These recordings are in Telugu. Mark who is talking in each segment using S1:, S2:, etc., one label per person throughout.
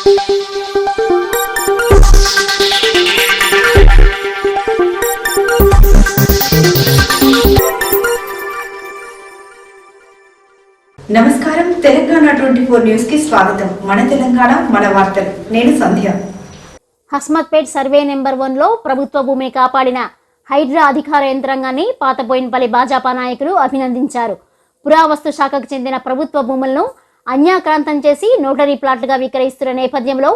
S1: నమస్కారం. తెలంగాణ 24 న్యూస్ కి స్వాగతం. మన తెలంగాణ మన వార్తలు. నేను సంధ్య.
S2: హస్మత్పేట్ సర్వే నెంబర్ 1లో ప్రభుత్వ భూమిని కాపాడిన హైడ్రా అధికార యంత్రాంగాన్ని పాతబోయినపల్లి భాజపా నాయకులు అభినందించారు. పురావస్తు శాఖకు చెందిన ప్రభుత్వ భూములను అన్యాక్రాంతం చేసి నోటరీ ప్లాట్లుగా విక్రయిస్తున్న నేపథ్యంలో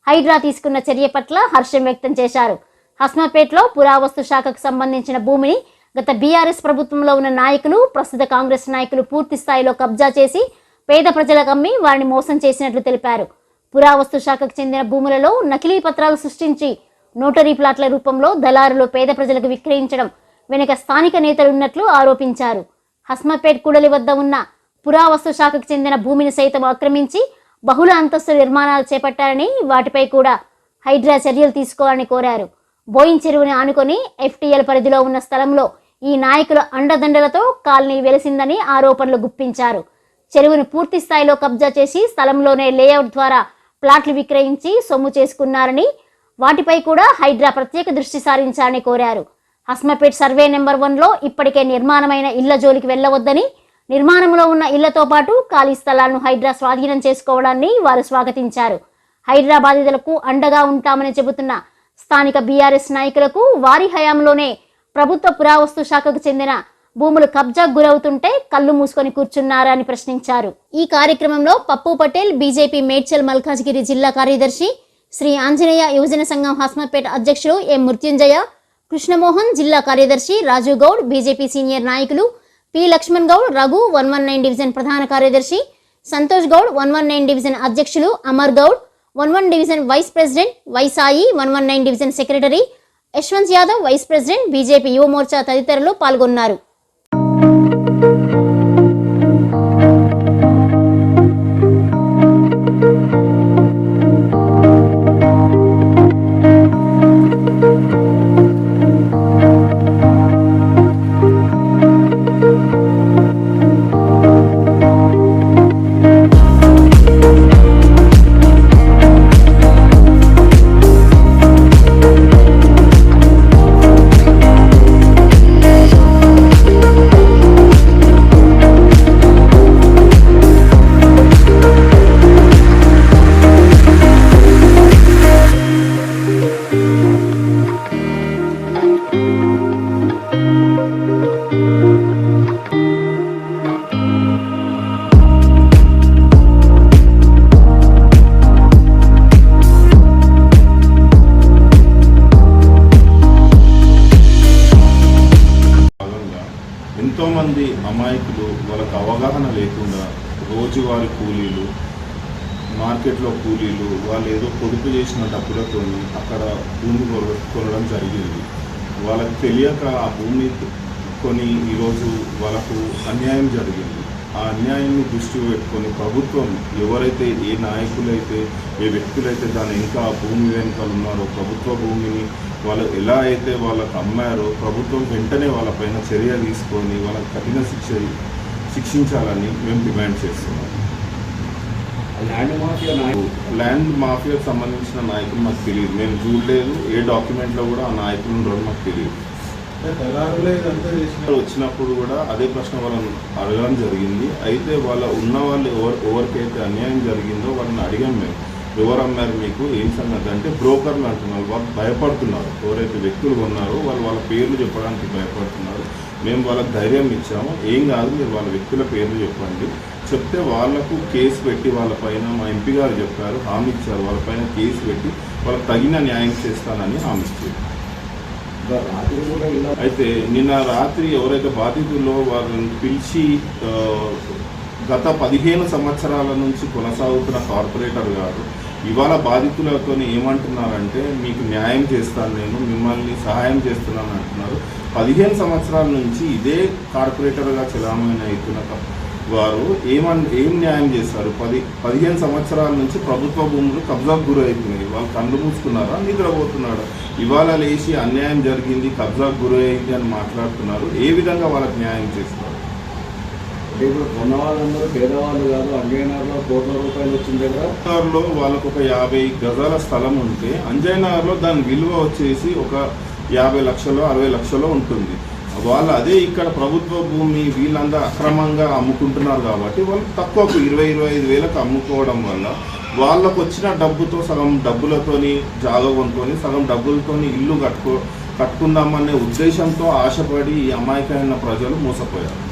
S2: హైడ్రా తీసుకున్న చర్య పట్ల హర్షం వ్యక్తం చేశారు. హస్మత్పేట్లో పురావస్తు శాఖకు సంబంధించిన భూమిని గత బీఆర్ఎస్ ప్రభుత్వంలో ఉన్న నాయకులు, ప్రస్తుత కాంగ్రెస్ నాయకులు పూర్తి స్థాయిలో కబ్జా చేసి పేద ప్రజలకు అమ్మి వారిని మోసం చేసినట్లు తెలిపారు. పురావస్తు శాఖకు చెందిన భూములలో నకిలీ పత్రాలు సృష్టించి నోటరీ ప్లాట్ల రూపంలో దళారులు పేద ప్రజలకు విక్రయించడం వెనుక స్థానిక నేతలు ఉన్నట్లు ఆరోపించారు. హస్మత్పేట్ కూడలి వద్ద ఉన్న పురావస్తు శాఖకు చెందిన భూమిని సైతం ఆక్రమించి బహుళ అంతస్తు నిర్మాణాలు చేపట్టారని, వాటిపై కూడా హైడ్రా చర్యలు తీసుకోవాలని కోరారు. బోయిన్ చెరువుని ఆనుకొని FTL పరిధిలో ఉన్న స్థలంలో ఈ నాయకుల అండదండలతో కాలనీ వెలిసిందని ఆరోపణలు గుప్పించారు. చెరువును పూర్తి స్థాయిలో కబ్జా చేసి స్థలంలోనే లేఅవుట్ ద్వారా ప్లాట్లు విక్రయించి సొమ్ము చేసుకున్నారని, వాటిపై కూడా హైడ్రా ప్రత్యేక దృష్టి సారించాలని కోరారు. హస్మపేట్ సర్వే నెంబర్ 1లో ఇప్పటికే నిర్మాణమైన ఇళ్ల జోలికి వెళ్లవద్దని, నిర్మాణంలో ఉన్న ఇళ్లతో పాటు ఖాళీ స్థలాలను హైడ్రా స్వాధీనం చేసుకోవడాన్ని వారు స్వాగతించారు. హైడ్రా బాధితులకు అండగా ఉంటామని చెబుతున్న స్థానిక బీఆర్ఎస్ నాయకులకు వారి హయాంలోనే ప్రభుత్వ పురావస్తు శాఖకు చెందిన భూములు కబ్జాకు గురవుతుంటే కళ్ళు మూసుకొని కూర్చున్నారని ప్రశ్నించారు. ఈ కార్యక్రమంలో పప్పు పటేల్, బీజేపీ మేడ్చల్ మల్కాజ్గిరి జిల్లా కార్యదర్శి, శ్రీ ఆంజనేయ యువజన సంఘం హస్మత్పేట అధ్యక్షులు ఎం మృత్యుంజయ, కృష్ణమోహన్ జిల్లా కార్యదర్శి, రాజు గౌడ్, బీజేపీ సీనియర్ నాయకులు పి లక్ష్మణ్ గౌడ్, రఘు 119 డివిజన్ ప్రధాన కార్యదర్శి, సంతోష్ గౌడ్ 119 డివిజన్ అధ్యక్షులు, Amar Goud 11 division vice president, వైసాయి 119 division secretary, Yashwant Yadav vice president, BJP Yuva Morcha తదితరులు పాల్గొన్నారు.
S3: ఎంతోమంది అమాయకులు వాళ్ళకు అవగాహన లేకుండా రోజువారీ కూలీలు, మార్కెట్లో కూలీలు, వాళ్ళు ఏదో పొదుపు చేసిన డబ్బులతో అక్కడ భూమి కొనడం జరిగింది. వాళ్ళకి తెలియక ఆ భూమి కొని ఈరోజు వాళ్ళకు అన్యాయం జరిగింది. ఆ అన్యాయాన్ని దృష్టి పెట్టుకొని ప్రభుత్వం ఎవరైతే, ఏ నాయకులైతే, ఏ వ్యక్తులైతే దాని ఇంకా భూమి వెనుకలు ఉన్నారో, ప్రభుత్వ భూమిని వాళ్ళు ఎలా అయితే వాళ్ళకు అమ్మారో ప్రభుత్వం వెంటనే వాళ్ళపైన చర్య తీసుకొని వాళ్ళకి కఠిన శిక్షించాలని మేము డిమాండ్ చేస్తున్నాం. ల్యాండ్ మాఫియాకు సంబంధించిన నాయకులు మాకు తెలియదు, మేము చూడలేదు, ఏ డాక్యుమెంట్లో కూడా ఆ నాయకులు ఉండడం మాకు తెలియదు. వచ్చినప్పుడు కూడా అదే ప్రశ్న వాళ్ళని అడగడం జరిగింది. అయితే వాళ్ళు ఎవరికైతే అన్యాయం జరిగిందో వాళ్ళని అడిగాం మేము, ఎవరు అమ్మారు మీకు, ఏం సంగతి అంటే బ్రోకర్లు అంటున్నారు. వాళ్ళు భయపడుతున్నారు, ఎవరైతే వ్యక్తులు ఉన్నారో వాళ్ళ పేర్లు చెప్పడానికి భయపడుతున్నారు. మేము వాళ్ళకి ధైర్యం ఇచ్చాము, ఏం కాదు మీరు వాళ్ళ వ్యక్తుల పేర్లు చెప్పండి, చెప్తే వాళ్లకు కేసు పెట్టి వాళ్ళపైన, మా ఎంపీ గారు చెప్పారు, హామీ ఇచ్చారు, వాళ్ళపైన కేసు పెట్టి వాళ్ళకి తగిన న్యాయం చేస్తానని హామీ ఇచ్చారు. అయితే నిన్న రాత్రి ఎవరైతే బాధితుల్లో వాళ్ళని పిలిచి గత 15 సంవత్సరాల నుంచి కొనసాగుతున్న కార్పొరేటర్ గారు ఇవాళ బాధితులతో ఏమంటున్నారంటే, మీకు న్యాయం చేస్తాను, నేను మిమ్మల్ని సహాయం చేస్తున్నాను అంటున్నారు. 15 సంవత్సరాల నుంచి ఇదే కార్పొరేటర్గా చలామణి అవుతున్న వారు ఏం న్యాయం చేస్తారు? 15 సంవత్సరాల నుంచి ప్రభుత్వ భూములు కబ్జాకు గురైతున్నాయి. వాళ్ళు కళ్ళు మూసుకున్నారా, నిద్రపోతున్నారా? ఇవాళ లేచి అన్యాయం జరిగింది, కబ్జాకు గురైంది అని మాట్లాడుతున్నారు. ఏ విధంగా వాళ్ళకి న్యాయం చేస్తారు?
S4: ఇప్పుడు కొన్న వాళ్ళందరూ పేదవాళ్ళు కాదు. అంజయ్యనగర్లో కోట్ల రూపాయలు వచ్చిన దగ్గర
S3: లో వాళ్ళకు ఒక 50 గజాల స్థలం ఉంటే అంజయ్యనగర్లో దాని విలువ వచ్చేసి ఒక 50 లక్షలు 60 లక్షలు ఉంటుంది. వాళ్ళు అదే ఇక్కడ ప్రభుత్వ భూమి వీళ్ళందరూ అక్రమంగా అమ్ముకుంటున్నారు కాబట్టి వాళ్ళు తక్కువకు 20-25 వేలకు అమ్ముకోవడం వల్ల వాళ్ళకు వచ్చిన డబ్బుతో సగం డబ్బులతోని జాగా కొనుక్కొని సగం డబ్బులతోని ఇల్లు కట్టుకుందామనే ఉద్దేశంతో ఆశపడి ఈ అమాయకమైన ప్రజలు మోసపోయారు.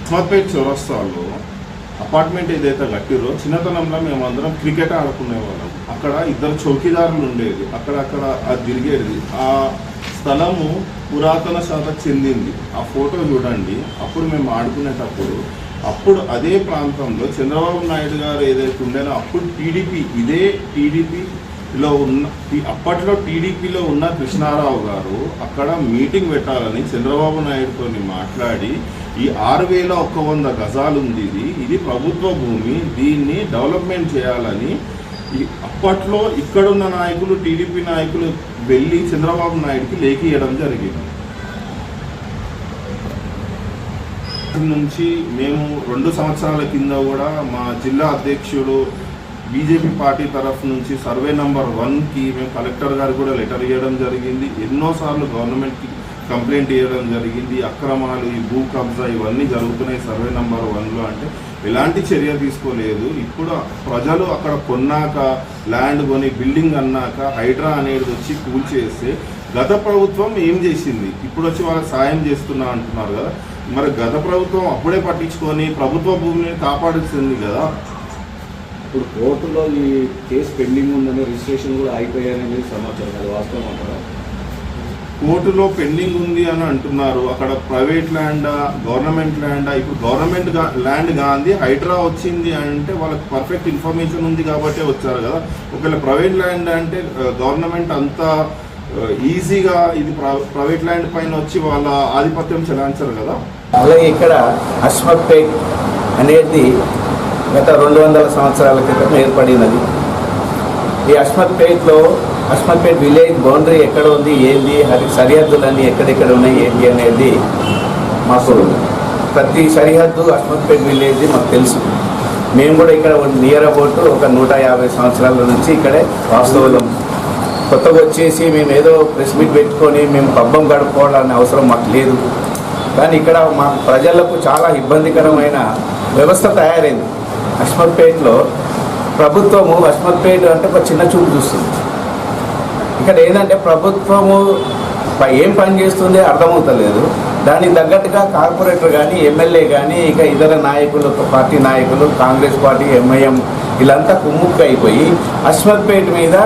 S3: అహ్మద్పేట్ చౌరస్తాలో అపార్ట్మెంట్ ఏదైతే కట్టిరో చిన్నతనంలో మేమందరం క్రికెట్ ఆడుకునేవాళ్ళం. అక్కడ 2 చౌకీదారులు ఉండేది. అక్కడక్కడ అది తిరిగేది. ఆ స్థలము పురాతన శాఖకు చెందింది. ఆ ఫోటో చూడండి. అప్పుడు మేము ఆడుకునేటప్పుడు అప్పుడు అదే ప్రాంతంలో చంద్రబాబు నాయుడు గారు ఏదైతే ఉండేనో అప్పుడు ఇదే టీడీపీలో ఉన్న అప్పట్లో టీడీపీలో ఉన్న కృష్ణారావు గారు అక్కడ మీటింగ్ పెట్టాలని చంద్రబాబు నాయుడుతో మాట్లాడి ఈ 6100 గజాలు ఉంది, ఇది ప్రభుత్వ భూమి, దీన్ని డెవలప్మెంట్ చేయాలని అప్పట్లో ఇక్కడున్న నాయకులు టీడీపీ నాయకులు వెళ్ళి చంద్రబాబు నాయుడుకి లేఖ ఇవ్వడం జరిగింది. నుంచి మేము 2 సంవత్సరాల కింద కూడా మా జిల్లా అధ్యక్షుడు బీజేపీ పార్టీ తరఫు నుంచి సర్వే నెంబర్ 1కి మేము కలెక్టర్ గారు కూడా లెటర్ ఇవ్వడం జరిగింది. ఎన్నోసార్లు గవర్నమెంట్కి కంప్లైంట్ ఇవ్వడం జరిగింది. అక్రమాలు, ఈ భూ కబ్జా ఇవన్నీ జరుగుతున్నాయి సర్వే నెంబర్ 1లో అంటే ఎలాంటి చర్య తీసుకోలేదు. ఇప్పుడు ప్రజలు అక్కడ కొన్నాక ల్యాండ్ కొని బిల్డింగ్ అన్నాక హైడ్రా అనేది వచ్చి కూల్చేస్తే గత ప్రభుత్వం ఏం చేసింది? ఇప్పుడు వచ్చి వాళ్ళకి సాయం చేస్తున్నా అంటున్నారు కదా. మరి గత ప్రభుత్వం అప్పుడే పట్టించుకొని ప్రభుత్వ భూమిని కాపాడుతుంది కదా.
S4: ఇప్పుడు కోర్టులో ఈ కేసు పెండింగ్ ఉందని రిజిస్ట్రేషన్ కూడా అయిపోయాయనేది సమాచారం. అది వాస్తవం అంటారా?
S3: కోర్టులో పెండింగ్ ఉంది అని అంటున్నారు. అక్కడ ప్రైవేట్ ల్యాండా గవర్నమెంట్ ల్యాండా? ఇప్పుడు గవర్నమెంట్ ల్యాండ్ కాంది హైడ్రా వచ్చింది అంటే వాళ్ళకి పర్ఫెక్ట్ ఇన్ఫర్మేషన్ ఉంది కాబట్టి వచ్చారు కదా. ఒకవేళ ప్రైవేట్ ల్యాండ్ అంటే గవర్నమెంట్ అంతా ఈజీగా ఇది ప్రైవేట్ ల్యాండ్ పైన వచ్చి వాళ్ళ ఆధిపత్యం చెలాయించారు కదా.
S5: అలాగే ఇక్కడ అహ్మద్పేట్ అనేది గత 200 సంవత్సరాల క్రితం ఏర్పడినది. ఈ అహ్మద్పేట్ విలేజ్ బౌండరీ ఎక్కడ ఉంది, ఏంది, సరిహద్దులన్నీ ఎక్కడెక్కడ ఉన్నాయి, ఏంటి అనేది మాకు ప్రతి సరిహద్దు అహ్మద్పేట్ విలేజ్ మాకు తెలుసు. మేము కూడా ఇక్కడ నియర్ అబౌట్ ఒక 150 సంవత్సరాల నుంచి ఇక్కడే వాస్తవం. కొత్తగా వచ్చేసి మేము ఏదో ప్రెస్ మీట్ పెట్టుకొని మేము పబ్బం గడుపుకోవాలనే అవసరం మాకు లేదు. కానీ ఇక్కడ మా ప్రజలకు చాలా ఇబ్బందికరమైన వ్యవస్థ తయారైంది. అహ్మద్పేట్లో ప్రభుత్వము అహ్మద్పేట్ అంటే ఒక చిన్న చూపు చూస్తుంది. ఇక్కడ ఏంటంటే ప్రభుత్వము ఏం పని చేస్తుందో అర్థమవుతలేదు. దానికి తగ్గట్టుగా కార్పొరేటర్ కానీ ఎమ్మెల్యే కానీ ఇక ఇతర నాయకులు, పార్టీ నాయకులు, కాంగ్రెస్ పార్టీ, ఎంఐఎం వీళ్ళంతా కుమ్ముక్కు అయిపోయి అహ్మద్పేట్ మీద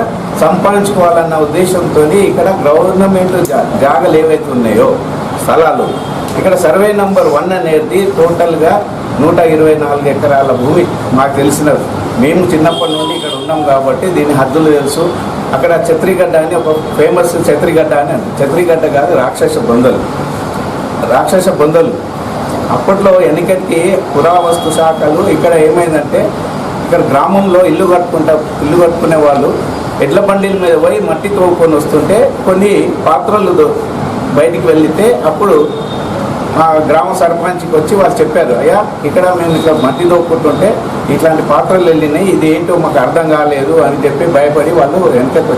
S5: సంపాదించుకోవాలన్న ఉద్దేశంతో ఇక్కడ గవర్నమెంట్ జాగాలు ఏవైతే ఉన్నాయో స్థలాలు, ఇక్కడ సర్వే నెంబర్ 1 అనేది టోటల్గా 124 ఎకరాల భూమి. మాకు తెలిసినది, మేము చిన్నప్పటి నుండి ఇక్కడ ఉన్నాం కాబట్టి దీని హద్దులు తెలుసు. అక్కడ ఛత్రిగడ్డ అని ఒక ఫేమస్ ఛత్రిగడ్డ అని, ఛత్రిగడ్డ కాదు రాక్షస బొందలు. అప్పట్లో ఎన్నికటికి పురావస్తు శాఖలు ఇక్కడ ఏమైందంటే ఇక్కడ గ్రామంలో ఇల్లు కట్టుకునే వాళ్ళు ఎడ్ల బండిల మీద పోయి మట్టి తోముకొని వస్తుంటే కొన్ని పాత్రలు బయటికి వెళ్తే అప్పుడు మా గ్రామ సర్పంచ్కి వచ్చి వాళ్ళు చెప్పారు, అయ్యా ఇక్కడ మేము ఇట్లా మట్టి తోపుకుంటుంటే ఇట్లాంటి పాత్రలు వెళ్ళినాయి, ఇది ఏంటో మాకు అర్థం కాలేదు అని చెప్పి భయపడి వాళ్ళు వెనకకి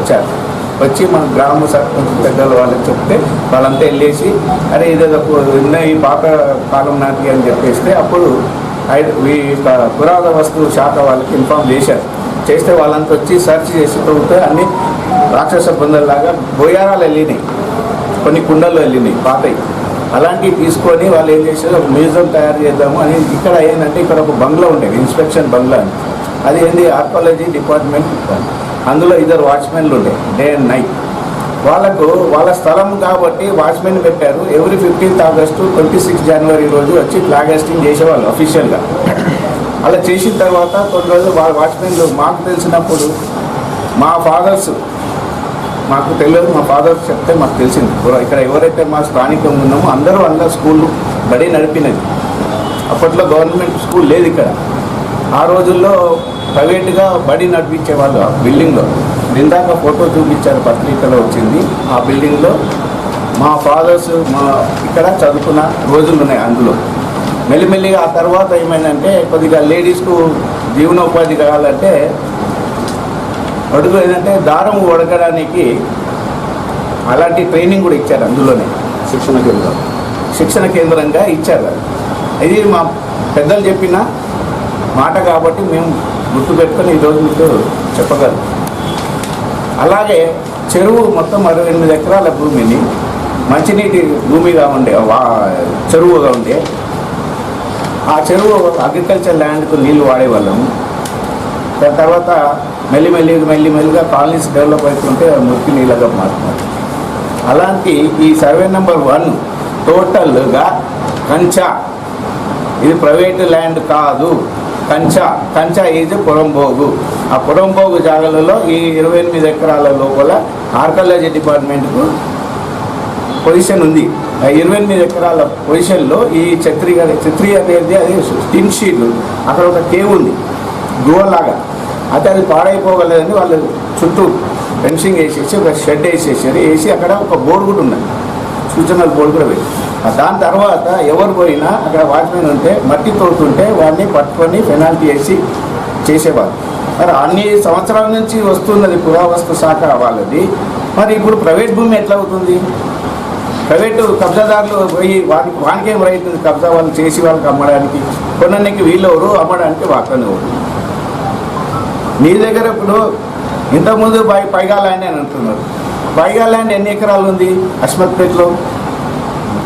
S5: వచ్చి మన గ్రామ సర్పంచ్ పెద్దలు వాళ్ళకి చెప్తే వాళ్ళంతా వెళ్ళేసి అరే ఇదేదో ఉన్నాయి పాత కాలం నాటి అని చెప్పేస్తే అప్పుడు పురావస్తు శాఖ వాళ్ళకి ఇన్ఫార్మ్ చేస్తే వాళ్ళంతా వచ్చి సెర్చ్ చేసి తవ్వుతే అన్ని రాక్షస బొందల్లాగా బొయ్యారాలు వెళ్ళినాయి, కొన్ని కుండలు వెళ్ళినాయి పాతవి. అలాంటివి తీసుకొని వాళ్ళు ఏం చేశారు, ఒక మ్యూజియం తయారు చేద్దాము అని. ఇక్కడ ఏంటంటే ఇక్కడ ఒక బంగ్లా ఉండేది, ఇన్స్పెక్షన్ బంగ్లా అని. అది ఏంది ఆర్కాలజీ డిపార్ట్మెంట్. అందులో 2 వాచ్మెన్లు ఉండే, డే అండ్ నైట్. వాళ్ళ స్థలం కాబట్టి వాచ్మెన్ పెట్టారు. ఎవ్రీ 15th ఆగస్టు 26 జనవరి రోజు వచ్చి ఫ్లాగ్ హాస్టింగ్ చేసేవాళ్ళు అఫీషియల్గా. అలా చేసిన తర్వాత కొన్ని రోజులు వాళ్ళ వాచ్మెన్లు మాకు తెలిసినప్పుడు మా ఫాదర్స్ మాకు తెలియదు, మా ఫాదర్స్ చెప్తే మాకు తెలిసింది. ఇక్కడ ఎవరైతే మా స్థానికంగా ఉన్నామో అందరూ స్కూళ్ళు బడి నడిపినది. అప్పట్లో గవర్నమెంట్ స్కూల్ లేదు ఇక్కడ. ఆ రోజుల్లో ప్రైవేట్గా బడి నడిపించేవాళ్ళు ఆ బిల్డింగ్లో. ఇందాక ఫోటో చూపించారు, పత్రికలో వచ్చింది. ఆ బిల్డింగ్లో మా ఫాదర్స్ ఇక్కడ చదువుకున్న రోజులు ఉన్నాయి అందులో. మెల్లిమెల్లిగా ఆ తర్వాత ఏమైందంటే కొద్దిగా లేడీస్కు జీవనోపాధి కావాలంటే అడుగు ఏంటంటే దారం వడకడానికి అలాంటి ట్రైనింగ్ కూడా ఇచ్చారు అందులోనే, శిక్షణ కేంద్రంగా ఇచ్చారు. ఇది మా పెద్దలు చెప్పిన మాట కాబట్టి మేము గుర్తుపెట్టుకొని ఈరోజు మీకు చెప్పగలం. అలాగే చెరువు మొత్తం 68 ఎకరాల భూమిని మంచినీటి భూమిగా ఉండే చెరువుగా ఉండే ఆ చెరువు అగ్రికల్చర్ ల్యాండ్కు నీళ్లు వాడేవాళ్ళము. దాని తర్వాత మెల్లిమెల్లిగా కాలనీస్ డెవలప్ అవుతుంటే మురికి నీళ్ళగా మారుతున్నారు. అలాంటి ఈ సర్వే నెంబర్ 1 టోటల్గా కంచా, ఇది ప్రైవేటు ల్యాండ్ కాదు, కంచా ఈజ్ పురంబోగు. ఆ పురంబోగు జాగాలలో ఈ 28 ఎకరాల లోపల ఆర్కాలజీ డిపార్ట్మెంట్కు పొజిషన్ ఉంది. ఆ 28 ఎకరాల పొజిషన్లో ఈ ఛత్రి అనేది అది టిన్ షీట్, అక్కడ ఒక కేవ్ ఉంది గుహలాగా. అయితే అది పాడైపోగలేదని వాళ్ళు చుట్టూ ఫెన్సింగ్ వేసేసి ఒక షెడ్ వేసి అక్కడ ఒక బోర్డు కూడా ఉన్నది, సూచనల బోర్డు కూడా పెట్టి. దాని తర్వాత ఎవరు పోయినా అక్కడ వాచ్మెన్ ఉంటే మట్టి తోడుతుంటే వాడిని పట్టుకొని పెనాల్టీ వేసి చేసేవాళ్ళు. మరి అన్ని సంవత్సరాల నుంచి వస్తున్నది పురావస్తు శాఖ వాళ్ళది. మరి ఇప్పుడు ప్రైవేట్ భూమి ఎట్లా అవుతుంది? ప్రైవేటు కబ్జాదారులు పోయి వానికేం రైతుంది కబ్జా వాళ్ళు చేసి వాళ్ళకి అమ్మడానికి? కొనడానికి వీళ్ళెవరు, అమ్మడానికి వాళ్ళెవరు? మీ దగ్గర ఇప్పుడు ఇంతకుముందు పైగా ల్యాండ్ అని అంటున్నారు. పైగా ల్యాండ్ ఎన్ని ఎకరాలు ఉంది అస్మత్పేటలో?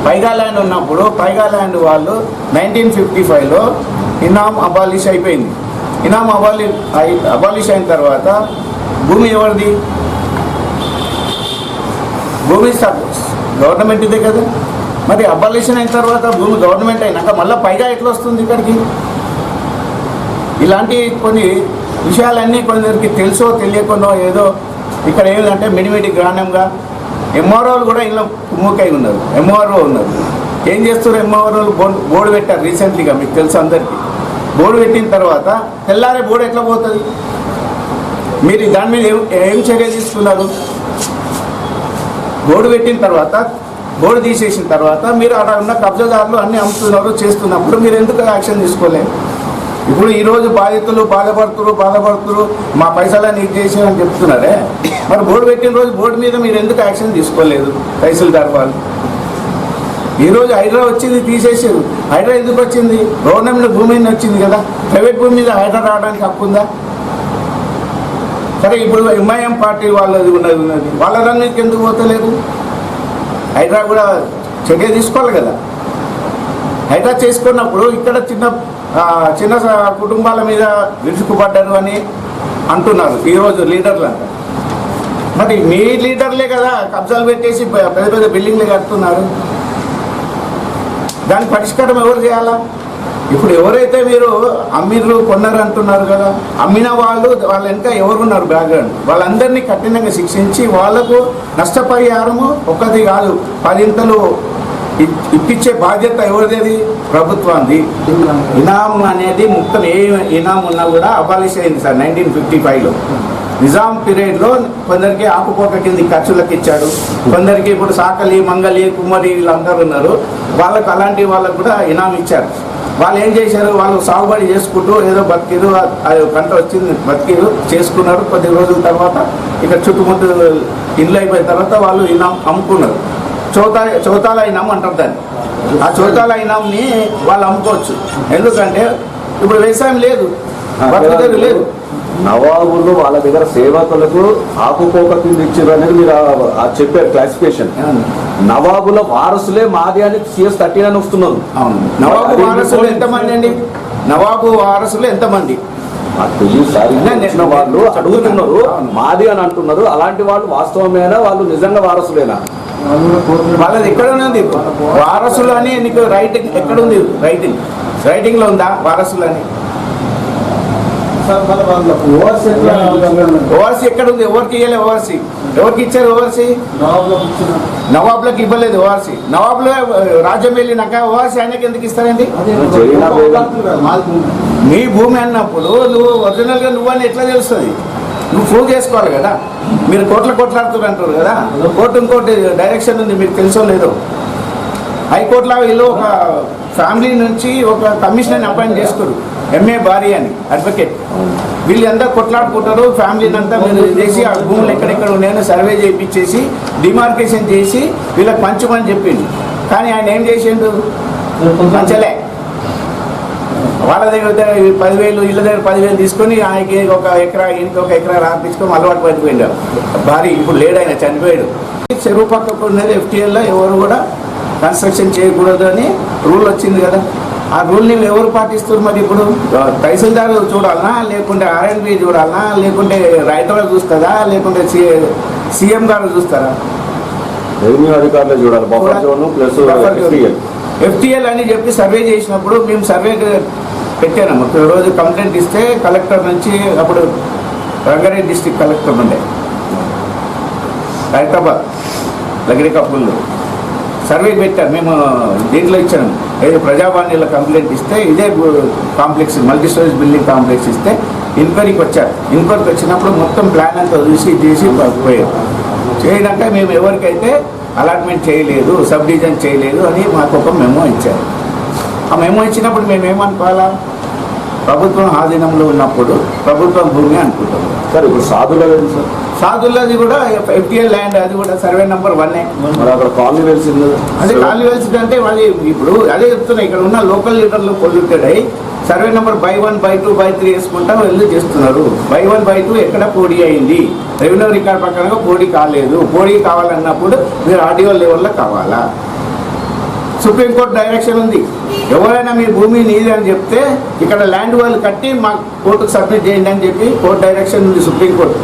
S5: పైగా ల్యాండ్ ఉన్నప్పుడు పైగా ల్యాండ్ వాళ్ళు 1955లో ఇనాం అబాలిష్ అయిపోయింది. ఇనాం అబాలిష్ అయిన తర్వాత భూమి ఎవరిది? భూమి గవర్నమెంట్ ఇదే కదా. మరి అబాలిషన్ అయిన తర్వాత భూమి గవర్నమెంట్ అయినాక మళ్ళీ పైగా ఎట్లా వస్తుంది ఇక్కడికి? ఇలాంటి కొన్ని విషయాలన్నీ కొందరికి తెలుసో తెలియకున్నో ఏదో ఇక్కడ ఏమిటంటే మిడిమిడి గ్రాండంగా ఎంఆర్ఓలు కూడా ఇలా కుమ్ముకై ఉన్నారు. ఎంఆర్ఓ ఉన్నారు. ఏం చేస్తారు ఎంఆర్ఓలు? బోర్డు పెట్టారు రీసెంట్లీగా, మీకు తెలుసు అందరికీ. బోర్డు పెట్టిన తర్వాత తెల్లారే బోర్డు ఎట్లా పోతుంది? మీరు దాని మీద ఏం చర్య తీసుకున్నారు? బోర్డు పెట్టిన తర్వాత, బోర్డు తీసేసిన తర్వాత మీరు అక్కడ ఉన్న కబ్జాదారులు అన్నీ అమ్ముతున్నారు చేస్తున్నప్పుడు మీరు ఎందుకు యాక్షన్ తీసుకోలేదు? ఇప్పుడు ఈరోజు బాధితులు బాధపడుతున్నారు, మా పైసలని ఇది చేసామని చెప్తున్నారే. మరి బోర్డు పెట్టిన రోజు బోర్డు మీద మీరు ఎందుకు యాక్షన్ తీసుకోలేదు? తహసీల్దార్ వాళ్ళు ఈరోజు హైడ్రా వచ్చింది, తీసేసారు. హైడ్రా ఎందుకు వచ్చింది? గవర్నమెంట్ భూమి మీద వచ్చింది కదా. ప్రైవేట్ భూమి మీద హైడ్రా రావడానికి హక్కు ఉందా? సరే, ఇప్పుడు ఎంఐఎం పార్టీ వాళ్ళది ఉన్నది, వాళ్ళ రంగంకి ఎందుకు పోతలేదు? హైడ్రా కూడా చర్య తీసుకోవాలి కదా. హైడ్రా చేసుకున్నప్పుడు ఇక్కడ చిన్న కుటుంబాల మీద విరుచుకుపడ్డారు అని అంటున్నారు ఈరోజు లీడర్లు అంట. మరి మీ లీడర్లే కదా కబ్జాలు పెట్టేసి పెద్ద పెద్ద బిల్డింగ్లు కడుతున్నారు. దానికి పరిష్కారం ఎవరు చేయాలా? ఇప్పుడు ఎవరైతే మీరు అమ్మిర్రు కొన్నారు అంటున్నారు కదా, అమ్మిన వాళ్ళ వెనక ఎవరున్నారు బ్యాక్గ్రౌండ్, వాళ్ళందరినీ కఠినంగా శిక్షించి వాళ్లకు నష్టపరిహారము ఒకటి కాదు 10 ఇంతలు ఇప్పించే బాధ్యత ఎవరిది? ప్రభుత్వాన్ని. ఇనాం అనేది మొత్తం ఏ ఇనాం ఉన్నా కూడా అబాలిష్ అయింది సార్ 1955లో. నిజాం పీరియడ్లో కొందరికి ఆకుపోక కింది ఖర్చులకు ఇచ్చాడు, కొందరికి ఇప్పుడు సాకలి, మంగలి, కుమ్మరి వీళ్ళందరూ ఉన్నారు, వాళ్ళకు అలాంటి వాళ్ళకు కూడా ఇనాం ఇచ్చారు. వాళ్ళు ఏం చేశారు? వాళ్ళు సాగుబడి చేసుకుంటూ ఏదో బతికిరు, అది పంట వచ్చింది బతికిరు చేసుకున్నారు. కొద్ది రోజుల తర్వాత ఇక్కడ చుట్టుముట్టు ఇల్లు అయిపోయిన తర్వాత వాళ్ళు ఇనాం అమ్ముకున్నారు. చౌతాల ఇనాం అంటారు దాన్ని. ఆ చౌతాల ఇనాంని వాళ్ళు అమ్ముకోవచ్చు. ఎందుకంటే ఇప్పుడు వ్యవసాయం లేదు, బతుకుదేరు లేదు.
S4: నవాబులు వాళ్ళ దగ్గర సేవకులకు ఆకుపోక కింద ఇచ్చారు అనేది మీరు చెప్పారు క్లాసిఫికేషన్. నవాబుల వారసులే మాది అని CS 39 వస్తున్నారు.
S5: నవాబు వారసులు ఎంతమంది అండి? నవాబు వారసులు ఎంతమంది?
S4: వాళ్ళు అడుగుతున్నారు, మాది అని అంటున్నారు. అలాంటి వాళ్ళు వాస్తవమేనా? వాళ్ళు నిజంగా వారసులేనా?
S5: వాళ్ళది ఎక్కడ ఉంది వారసులు అని? నీకు రైటింగ్ ఎక్కడుంది? రైటింగ్ లో ఉందా వారసులు అని? ఓవర్సీ ఎక్కడ ఉంది? ఎవరికి ఇవ్వలేదు ఓవర్సీ? ఎవరికి ఇచ్చారు ఓవర్సీ? నవాబులకు ఇవ్వలేదు ఓవర్సీ. నవాబులు రాజ్యం వెళ్ళినాక ఓవర్సీ ఆయనకి ఎందుకు ఇస్తారండి? మీ భూమి అన్నప్పుడు నువ్వు ఒరిజినల్గా నువ్వని ఎట్లా తెలుస్తుంది? నువ్వు ప్రూవ్ చేసుకోవాలి కదా. మీరు కొట్లాడుతున్నారు అంటారు కదా, కోర్టు ఇంకోటి డైరెక్షన్ ఉంది, మీకు తెలుసో లేదో. హైకోర్టులో వీళ్ళు ఒక ఫ్యామిలీ నుంచి ఒక కమిషనర్ని అపాయింట్ చేసుకోరు, ఎంఏ భార్య అని అడ్వకేట్. వీళ్ళు ఎంత కొట్లాడుకుంటారు, ఫ్యామిలీని అంతా మీరు చేసి ఆ భూములు ఎక్కడెక్కడ ఉన్నాయని సర్వే చేయించేసి డిమార్కేషన్ చేసి వీళ్ళకి పంచమని చెప్పిండు. కానీ ఆయన ఏం చేసిండు, పంచలే. వాళ్ళ దగ్గర 10,000, వీళ్ళ దగ్గర 10,000 తీసుకొని ఆయనకి ఒక ఎకరా, ఇంటికి ఒక ఎకరా రాపించుకొని అలవాటు పడిపోయిండు. భారీ ఇప్పుడు లేడు, ఆయన చనిపోయాడు. చెరువు పక్కకు ఉన్నది FTL ఎవరు కూడా కన్స్ట్రక్షన్ చేయకూడదు అని రూల్ వచ్చింది కదా. ఆ రూల్ని ఎవరు పాటిస్తారు మరి? ఇప్పుడు తహసీల్దార్ చూడాలనా, లేకుంటే RNB చూడాలనా, లేకుంటే రైతులు చూస్తారా, లేకుంటే CM గారు చూస్తారా?
S4: రెవెన్యూ అధికారులు చూడాలి. బఫర్ జోన్ ప్లస్
S5: FTL అని చెప్పి సర్వే చేసినప్పుడు మేము సర్వే పెట్టాము. రోజు కంప్లైంట్ ఇస్తే కలెక్టర్ నుంచి, అప్పుడు రంగారెడ్డి డిస్ట్రిక్ట్ కలెక్టర్ ఉండే హైదరాబాద్ లగ్రీ కప్పుల్లో సర్వే పెట్టారు. మేము దీంట్లో ఇచ్చాము, ఏదో ప్రజావాణిలో కంప్లైంట్ ఇస్తే ఇదే complex multi storage building complex ఇస్తే ఎంక్వైరీకి వచ్చారు. ఎంక్వైరీకి వచ్చినప్పుడు మొత్తం ప్లాన్ అంతా చేసి పోయారు. చేయడాక మేము ఎవరికైతే అలాట్మెంట్ చేయలేదు, సబ్ డివిజన్ చేయలేదు అని మాకు ఒక మెమో ఇచ్చారు. ఆ మెమో ఇచ్చినప్పుడు మేము ఏమనుకోవాలా, ప్రభుత్వం ఆధీనంలో ఉన్నప్పుడు ప్రభుత్వం భూమి అనుకుంటాం.
S4: సార్ ఇప్పుడు సాధువులది సార్,
S5: సాధువులది కూడా FTL ల్యాండ్, అది కూడా సర్వే నెంబర్ 1.
S4: మరి అక్కడ కాలనీ వెలిసింది.
S5: అదే కాలనీ వెలిసింది అంటే మళ్ళీ ఇప్పుడు అదే చెప్తున్నా, ఇక్కడ ఉన్న లోకల్ లీడర్లు పొల్యూటెడ్ అయ్యి survey number by 1, by 2, by 3 వేసుకుంటా వెళ్ళి చేస్తున్నారు. by 1, by 2 ఎక్కడ పోటీ అయింది, రెవెన్యూ రికార్డ్ ప్రకారంగా పోటీ కాలేదు. పోటీ కావాలన్నప్పుడు మీరు RDO లెవెల్లో కావాలా. సుప్రీంకోర్టు డైరెక్షన్ ఉంది, ఎవరైనా మీ భూమి నీది అని చెప్తే ఇక్కడ ల్యాండ్ వాళ్ళు కట్టి మాకు కోర్టుకు సబ్మిట్ చేయండి అని చెప్పి కోర్టు డైరెక్షన్ ఉంది సుప్రీంకోర్టు.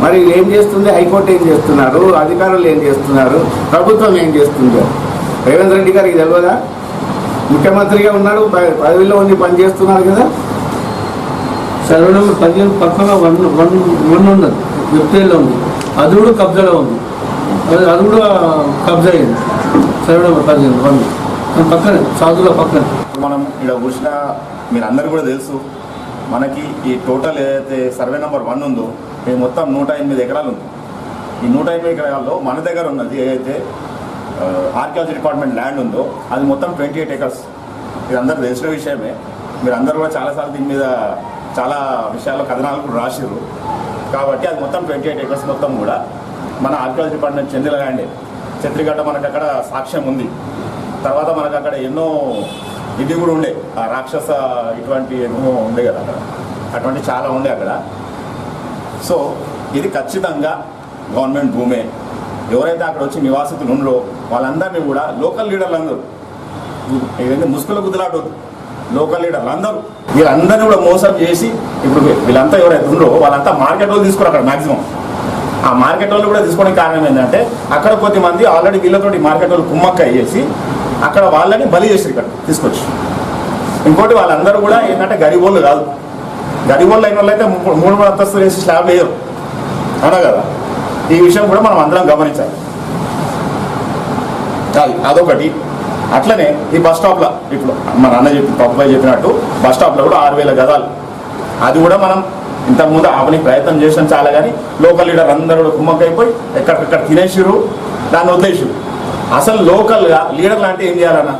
S5: మరి ఏం చేస్తుంది హైకోర్టు, ఏం చేస్తున్నారు అధికారులు, ఏం చేస్తున్నారు ప్రభుత్వం, ఏం చేస్తుంది? రేవంత్ రెడ్డి గారికి తెలియదా? ముఖ్యమంత్రిగా ఉన్నాడు, పదవిలో ఉండి పని చేస్తున్నారు కదా.
S6: సర్వే నెంబర్ 15 పక్కన 1 ఉన్నది, FTLలో ఉంది, అది కూడా కబ్జాలో ఉంది. అది కూడా కబ్జా అయింది. సర్వే నెంబర్ 15 పక్కనే, సాధువుల పక్కన.
S7: మనం ఇక్కడ చూసిన మీరు అందరు కూడా తెలుసు, మనకి ఈ టోటల్ ఏదైతే సర్వే నెంబర్ 1 ఉందో ఇది మొత్తం 108 ఎకరాలు ఉంది. ఈ 108 ఎకరాల్లో మన దగ్గర ఉన్నది ఏదైతే ఆర్కియాలజీ డిపార్ట్మెంట్ ల్యాండ్ ఉందో అది మొత్తం 28 acres. ఇది అందరూ తెలిసిన విషయమే. మీరు అందరూ కూడా చాలాసార్లు దీని మీద చాలా విషయాల్లో కథనాలు కూడా రాసిర్రు. కాబట్టి అది మొత్తం 28 acres మొత్తం కూడా మన ఆర్కియాలజీ డిపార్ట్మెంట్ చెందిన ల్యాండే. ఛత్రిగడ్డ మనకు అక్కడ సాక్ష్యం ఉంది. తర్వాత మనకు అక్కడ ఎన్నో ఇది కూడా ఉండే, ఆ రాక్షస ఇటువంటి ఎన్నో ఉండే కదా అక్కడ, అటువంటి చాలా ఉండే అక్కడ. సో ఇది ఖచ్చితంగా గవర్నమెంట్ భూమే. ఎవరైతే అక్కడ వచ్చి నివాసితులు ఉండరో వాళ్ళందరినీ కూడా లోకల్ లీడర్లు అందరూ, ఇవన్నీ ముసుగుల గుద్దులాట లోకల్ లీడర్లు అందరూ వీళ్ళందరినీ కూడా మోసం చేసి, ఇప్పుడు వీళ్ళంతా ఎవరైతే ఉండరో వాళ్ళంతా మార్కెట్ వాళ్ళు తీసుకున్నారు అక్కడ మ్యాక్సిమం. ఆ మార్కెట్ వాళ్ళు కూడా తీసుకోవడానికి కారణం ఏంటంటే అక్కడ కొద్దిమంది ఆల్రెడీ వీళ్ళతోటి మార్కెట్ వాళ్ళు కుమ్మక్క అయ్యేసి అక్కడ వాళ్ళని బలి చేసారు ఇక్కడ తీసుకొచ్చి. ఇంకోటి వాళ్ళందరూ కూడా ఏంటంటే గరీబోళ్ళు కాదు, గరీబోళ్ళు అయిన వాళ్ళు అయితే 3 అంతస్తులు వేసి స్లాబ్ వేయరు, అవునా కదా. ఈ విషయం కూడా మనం అందరం గమనించాలి. అదొకటి. అట్లనే ఈ బస్ స్టాప్లో ఇప్పుడు మన అన్న పప్పుపై చెప్పినట్టు బస్ స్టాప్లో కూడా 6,000 గదాలు, అది కూడా మనం ఇంతకుముందు ఆపని ప్రయత్నం చేసాం చాలా, కానీ లోకల్ లీడర్ అందరూ కూడా కుమ్మక్కైపోయి ఎక్కడికక్కడ తినేసిరు, దాన్ని వదిలేసారు. అసలు లోకల్గా లీడర్లు అంటే ఏం చేయాలన్నా,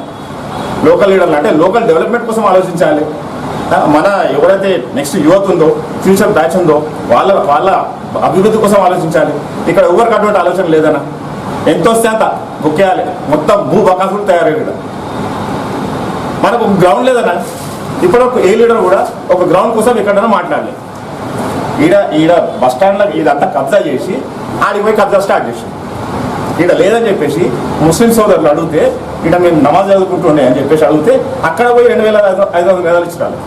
S7: లోకల్ లీడర్లు అంటే లోకల్ డెవలప్మెంట్ కోసం ఆలోచించాలి. మన ఎవరైతే నెక్స్ట్ యువత ఉందో, ఫ్యూచర్ బ్యాచ్ ఉందో వాళ్ళ అభివృద్ధి కోసం ఆలోచించాలి. ఇక్కడ ఎవరికి అటువంటి ఆలోచన లేదన్నా, ఎంత వస్తే అంత బుక్కేయాలి, మొత్తం భూ బకాసులు తయారయ్యాడు. మనకు గ్రౌండ్ లేదన్నా. ఇప్పుడు ఏ లీడర్ కూడా ఒక గ్రౌండ్ కోసం ఎక్కడైనా మాట్లాడాలి. ఈడ బస్ స్టాండ్లో ఇదంతా కబ్జా చేసి ఆడికి పోయి కబ్జా స్టార్ట్ చేసి ఈడ లేదని చెప్పేసి ముస్లిం సోదరులు అడిగితే ఇక్కడ మేము నమాజ్ చదువుకుంటుండే అని చెప్పేసి అడిగితే అక్కడ పోయి 2,500 గదాలు ఇచ్చినారు.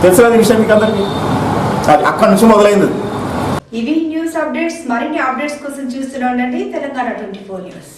S7: తెలుసు కదా ఈ విషయం మీకు అందరికీ, అది అక్కడ నుంచి మొదలైంది.
S1: ఇవి న్యూస్ అప్డేట్స్. మరిన్ని అప్డేట్స్ కోసం చూస్తూనే ఉండండి తెలంగాణ 24 న్యూస్.